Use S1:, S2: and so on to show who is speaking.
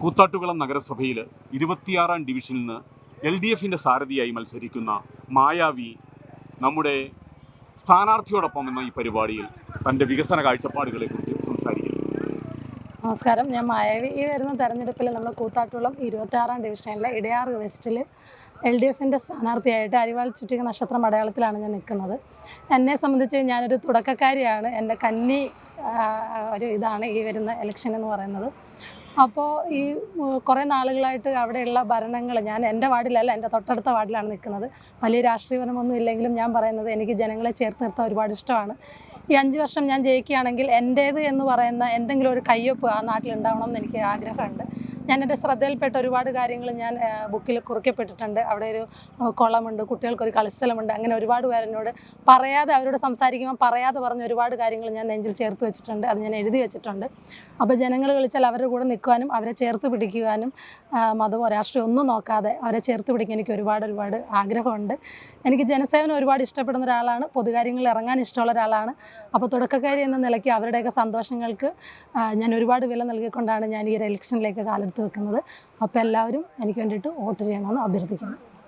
S1: കൂത്താട്ടുകുളം നഗരസഭയിൽ 26ാം ഡിവിഷനിൽ നിന്ന് LDFിൻ്റെ സാരഥിയായി മത്സരിക്കുന്ന മായാവി നമ്മുടെ സ്ഥാനാർത്ഥിയോടൊപ്പം എന്ന ഈ പരിപാടിയിൽ തൻ്റെ വികസന കാഴ്ചപ്പാടുകളെക്കുറിച്ച് സംസാരിക്കുന്നു.
S2: നമസ്കാരം, ഞാൻ മായാവി. ഈ വരുന്ന തെരഞ്ഞെടുപ്പിൽ നമ്മൾ കൂത്താട്ടുകുളം 26ാം ഡിവിഷനിലെ ഇടയാർ വെസ്റ്റിൽ LDFിൻ്റെ സ്ഥാനാർത്ഥിയായിട്ട് അരിവാൾ ചുറ്റിക നക്ഷത്രം അടയാളത്തിലാണ് ഞാൻ നിൽക്കുന്നത്. എന്നെ സംബന്ധിച്ച് ഞാനൊരു തുടക്കക്കാരിയാണ്. എൻ്റെ കന്നി ഒരു ഇതാണ് ഈ വരുന്ന ഇലക്ഷൻ എന്ന് പറയുന്നത്. അപ്പോൾ ഈ കുറേ നാളുകളായിട്ട് അവിടെയുള്ള ഭരണങ്ങൾ, ഞാൻ എൻ്റെ വാർഡിലല്ല, എൻ്റെ തൊട്ടടുത്ത വാർഡിലാണ് നിൽക്കുന്നത്. വലിയ രാഷ്ട്രീയപരമൊന്നും ഇല്ലെങ്കിലും ഞാൻ പറയുന്നത് എനിക്ക് ജനങ്ങളെ ചേർത്ത് നിർത്താൻ ഒരുപാട് ഇഷ്ടമാണ്. ഈ 5 വർഷം ഞാൻ ജയിക്കുകയാണെങ്കിൽ എൻ്റേത് എന്ന് പറയുന്ന എന്തെങ്കിലും ഒരു കയ്യൊപ്പ് ആ നാട്ടിലുണ്ടാവണം എന്ന് എനിക്ക് ആഗ്രഹമുണ്ട്. ഞാൻ എൻ്റെ ശ്രദ്ധയിൽപ്പെട്ട ഒരുപാട് കാര്യങ്ങൾ ഞാൻ ബുക്കിൽ കുറിക്കപ്പെട്ടിട്ടുണ്ട്. അവിടെ ഒരു കുളമുണ്ട്, കുട്ടികൾക്കൊരു കളിസ്ഥലമുണ്ട്, അങ്ങനെ ഒരുപാട് പേരെന്നോട് പറയാതെ, അവരോട് സംസാരിക്കുമ്പോൾ പറയാതെ പറഞ്ഞ ഒരുപാട് കാര്യങ്ങൾ ഞാൻ നെഞ്ചിൽ ചേർത്ത് വെച്ചിട്ടുണ്ട്. അത് ഞാൻ എഴുതി വെച്ചിട്ടുണ്ട്. അപ്പോൾ ജനങ്ങൾ വിളിച്ചാൽ അവരുടെ കൂടെ നിൽക്കുവാനും അവരെ ചേർത്ത് പിടിക്കുവാനും മതമോ രാഷ്ട്രീയം ഒന്നും നോക്കാതെ അവരെ ചേർത്ത് പിടിക്കാൻ എനിക്ക് ഒരുപാട് ആഗ്രഹമുണ്ട്. എനിക്ക് ജനസേവനം ഒരുപാട് ഇഷ്ടപ്പെടുന്ന ഒരാളാണ്. പൊതുകാര്യങ്ങളിൽ ഇറങ്ങാൻ ഇഷ്ടമുള്ള ഒരാളാണ്. അപ്പോൾ തുടക്കക്കാരി എന്ന നിലയ്ക്ക് അവരുടെയൊക്കെ സന്തോഷങ്ങൾക്ക് ഞാൻ ഒരുപാട് വില നൽകിക്കൊണ്ടാണ് ഞാൻ ഈ ഒരു ഇലക്ഷനിലേക്ക് കാലെടുത്ത് വെക്കുന്നത്. അപ്പോൾ എല്ലാവരും എനിക്ക് വേണ്ടിയിട്ട് വോട്ട് ചെയ്യണമെന്ന് അഭ്യർത്ഥിക്കുന്നു.